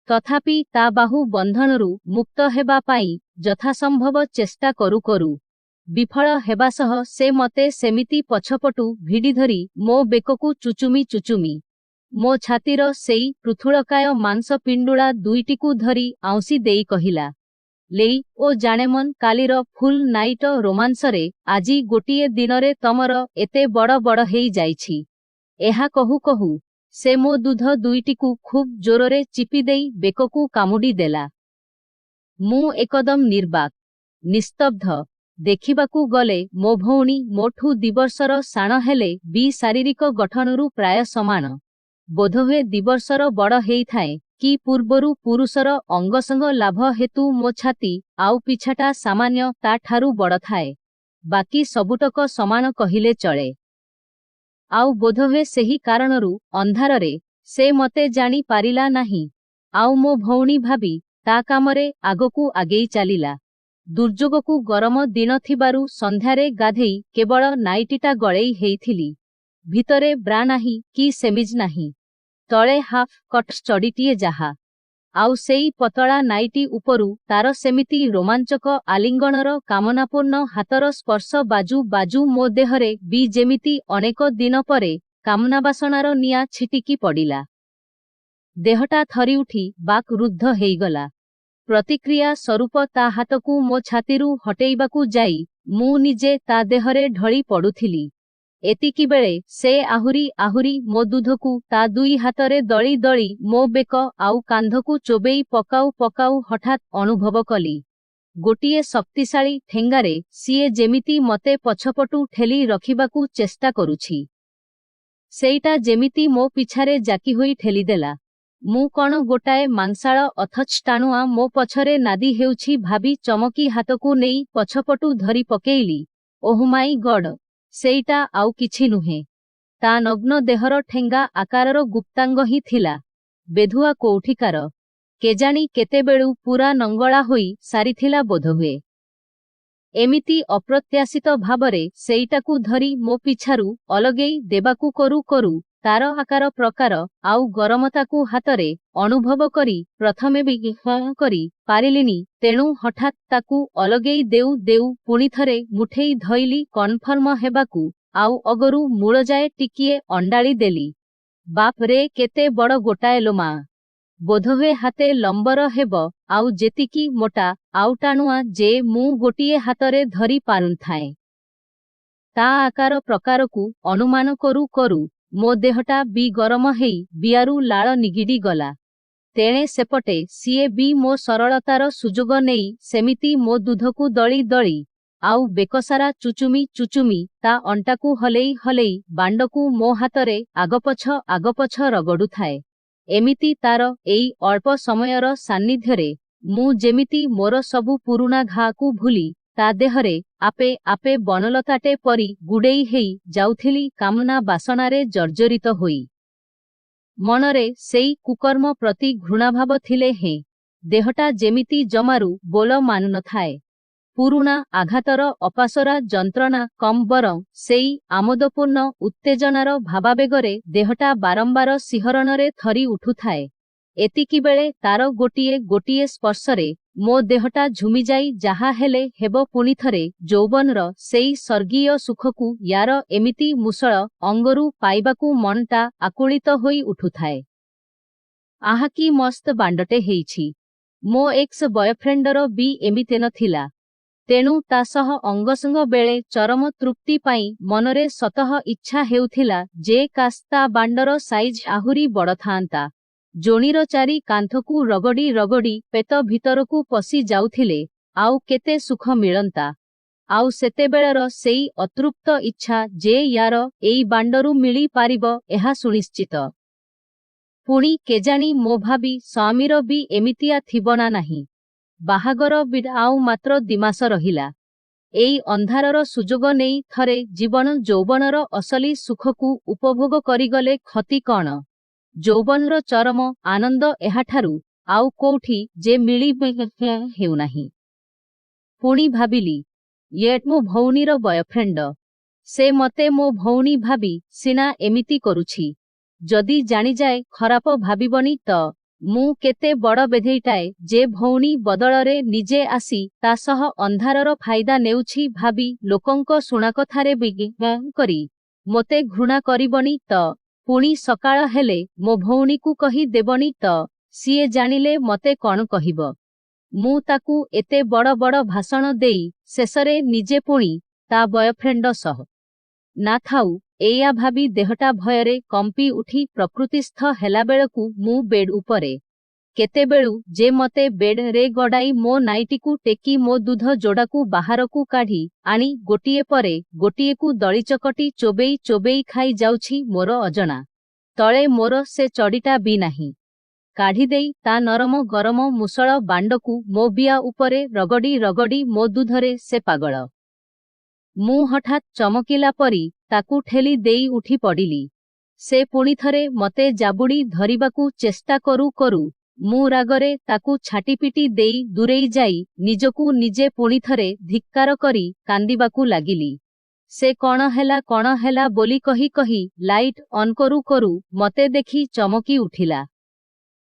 तथापि ता बाहु बंधनरु मुक्त हेबा पाई यथासंभव चेष्टा करू करू विफल हेबा सह से मते सेमिति पछपटु भिडी धरी मो बेककु चुचुमी मो छातीर सेई पृथुलकाय मांस पिंडुला दुईटिकु धरी आउसी देई कहिला, लेई ओ जानेमन कालीर फुल नाइट रोमांसरे आजी गोटिए दिनरे तमर एते बड़ बड़ हेई जाइछि। एहा कहू कहू से मो दूध दुईटिकु खूब जोररे चिपी देई बेककु कामुडी देला। मु एकदम निर्बाक निस्तब्ध। देखिबाकू गले मो भौणी मोठू दिवर्षर साण हेले बी शारीरिक गठनरु प्राय समान। बोधहुए दिवर्षर बड़ हेई थाए कि पूर्वरु पुरुषर अंगसंग लाभ हेतु मो छाती आउ पिछाटा सामान्य ता ठारू बड़ थाए। बाकी सबुटक समान कहिले चले। आउ बोधहुए सेही कारणरु अंधाररे से मते जानी पारिला नाही। आउ मो भौणी भाबी ता कामरे आगकू आगेई चालिला। दुर्योगकू गरम दिन थिबारु संध्यारे गाधेई केवल नाइटीटा गळेई हेइथिली। भितरे ब्रा नाही कि सेमिज नाही। तळे हाफ कट चडीटिए जाहा। आउ सेई पतळा नाइटी उपरु तार सेमिति रोमांचक आलिंगणर कामनापूर्ण हातर स्पर्श बाजू बाजू मो देहरे बी जेमिति अनेक दिन परे कामनाबासनार निया छिटिकी पड़िला। देहटा थरी उठी बाक रुद्ध हेइगला। प्रतिक्रिया स्वरूप ता हाथकू मो छातीरू हटेइबाकू जाई मु निजे ता देहरे ढळी पडुथिली। एतिकी बेले से आहुरी आहुरी मो दूधकू ता दुई हाथरे दली दली मो बेक आउ कांधकू चोबेई पकाऊ पकाऊ हठात अनुभव कली गोटिए शक्तिशाली ठेंगारे सीए जेमिति मते पछपटू ठेली रखिबाकू चेष्टा करुछि। सेईटा जेमिति मो पिछारे जाकी होई ठेलीदेला। मु कण गोटाए मांसाळ अथच टाणुआ मो पछरे नादी हेउछि भाबी चमकी हाथकू नेई पछपटू धरी पकेइली। ओह माई गॉड, सेईटा आउ किछि नुहे, ता नग्न देहर ठेंगा आकारर गुप्तांग ही थिला। बेधुआ कोउठिकार केजाणी केतेबेळू पूरा नंगळा होई सारिथिला बोधहुए। एमिति अप्रत्याशित भावरे सेईटाकू धरी मो पिछारू अलगेई देबाकू करू करू तार आकार प्रकार आउ गरमताकू हातरे अनुभव करी प्रथमे भी करी पारिलिनी। तेणु हठात ताकू अलगेई देउ देउ पुणी थरे मुठेई धइली कन्फर्म हेबाकू आउ अगरू मूल जाए टिकिए अंडाली देली। बाप रे केते बड़ गोटाए लोमा। बोधहुए हाते लंबर हेब आउ जेतिकी मोटा आउ टाणुआ जे मु गोटिए हातरे धरी पारुथाए। ता आकार प्रकारकू अनुमान करू करू मो देहटा बी गरम हेई बियारू लाळ निगिडी गला। तेणे सेपटे सीए बी मो सरलतार सुजोग नेई सेमिति मो दूधकू दली दली आउ बेकसारा चुचुमी ता अंटाकू हलेई हलेई बांडकू मो हातरे आगपछ रगड़ू थाए। एमिति तार एई अल्प समयर सान्निध्यरे मु जेमिति मोर सबु पुरुणा घाकू भूली ता देहरे आपे आपे बनलताटे परी गुडेई हेई जाउथिली कामना बासनारे जर्जरित होई। मनरे सेई कुकर्म प्रति घृणाभाव थिले हे देहटा जेमिति जमारू बोल मानु न थाए। पुरुणा आघातर अपासरा जंत्रणा कम बरं सेई आमोदपूर्ण उत्तेजनार भावावेगरे देहटा बारंबार सिहरणरे थरी उठुथाए। एतिकी बेले तार गोटिए गोटिए स्पर्शरे मो देहटा झुमी जाई जाहा हेले हेब पुणी थरे यौवनर सेई स्वर्गीय सुखकू यार एमिति मुसळ अंगरू पाइबाकू मनटा आकुलित होई उठुथाए। आहा की मस्त बांडटे हेइछि। मो एक्स बॉयफ्रेंडर बी एमिते नथिला। तेणु ता सह अंगसंग बेले चरम तृप्ति पाई मनरे सतह इच्छा हेउथिला जे कास्ता बांडर साइज आहुरी बड़ थांता। जोणीर चारी कांथकू रगड़ी रगड़ी पेट भितरकू पसी जाउथिले आउ केते सुख मिलंता। आउ सेतेबेळर सेई अतृप्त इच्छा जे यार एई बांडरू मिली पारिब एहा सुनिश्चित। पुणी केजाणी मो भाबी स्वामीर भी एमितिया थिबना नाही। बाहागर बिड आउ मात्र दिमास रहिला। एई अंधारर सुजोग नेई थरे जीवन यौवनर असली सुखकू उपभोग करिगले क्षति कण। यौवनर चरम आनंद एहाठारू आउ कोठी जे मिली हेउ नाही। पुणी भाबिली ये मो भौणीर बॉयफ्रेंड। से मते मो भौणी भाबी सिना एमिति करुछि। जदि जानी जाए खराप भाबिबनी त ମୁଁ କେତେ ବଡ଼ ବେଧେଇଟାଏ ଯେ ଭଉଣୀ ବଦଳରେ ନିଜେ ଆସି ତା ସହ ଅନ୍ଧାରର ଫାଇଦା ନେଉଛି ଭାବି ଲୋକଙ୍କ ଶୁଣାକଥାରେ ବିଜ୍ଞ କରି ମୋତେ ଘୃଣା କରିବନି ତ? ପୁଣି ସକାଳ ହେଲେ ମୋ ଭଉଣୀକୁ କହି ଦେବନି ତ? ସିଏ ଜାଣିଲେ ମତେ କ'ଣ କହିବ? ମୁଁ ତାକୁ ଏତେ ବଡ଼ ବଡ଼ ଭାଷଣ ଦେଇ ଶେଷରେ ନିଜେ ପୁଣି ତା ବୟଫ୍ରେଣ୍ଡ ସହ ନା ଥାଉ ଏଇଆ ଭାବି ଦେହଟା ଭୟରେ କମ୍ପି ଉଠି ପ୍ରକୃତିସ୍ଥ ହେଲାବେଳକୁ ମୁଁ ବେଡ୍ ଉପରେ। କେତେବେଳୁ ଯେ ମତେ ବେଡ୍ ରେ ଗଡ଼ାଇ ମୋ ନାଇଟିକୁ ଟେକି ମୋ ଦୁଧ ଯୋଡ଼ାକୁ ବାହାରକୁ କାଢ଼ି ଆଣି ଗୋଟିଏ ପରେ ଗୋଟିଏକୁ ଦଳିଚକଟି ଚୋବେଇ ଚୋବେଇ ଖାଇ ଯାଉଛି ମୋର ଅଜଣା। ତଳେ ମୋର ସେ ଚଡ଼ିଟା ବି ନାହିଁ। କାଢ଼ିଦେଇ ତା ନରମ ଗରମ ମୁଷଳ ବାଣ୍ଡକୁ ମୋ ବିଆ ଉପରେ ରଗଡ଼ି ରଗଡ଼ି ମୋ ଦୁଧରେ ସେ ପାଗଳ। ମୁଁ ହଠାତ୍ ଚମକିଲା ପରି ତାକୁ ଠେଲି ଦେଇ ଉଠି ପଡ଼ିଲି। ସେ ପୁଣିଥରେ ମତେ ଜାବୁଡ଼ି ଧରିବାକୁ ଚେଷ୍ଟା କରୁ କରୁ ମୁଁ ରାଗରେ ତାକୁ ଛାଟିପିଟି ଦେଇ ଦୂରେଇ ଯାଇ ନିଜକୁ ନିଜେ ପୁଣିଥରେ ଧିକ୍କାର କରି କାନ୍ଦିବାକୁ ଲାଗିଲି। ସେ କ'ଣ ହେଲା ବୋଲି କହି କହି ଲାଇଟ୍ ଅନ୍ କରୁ କରୁ ମତେ ଦେଖି ଚମକି ଉଠିଲା।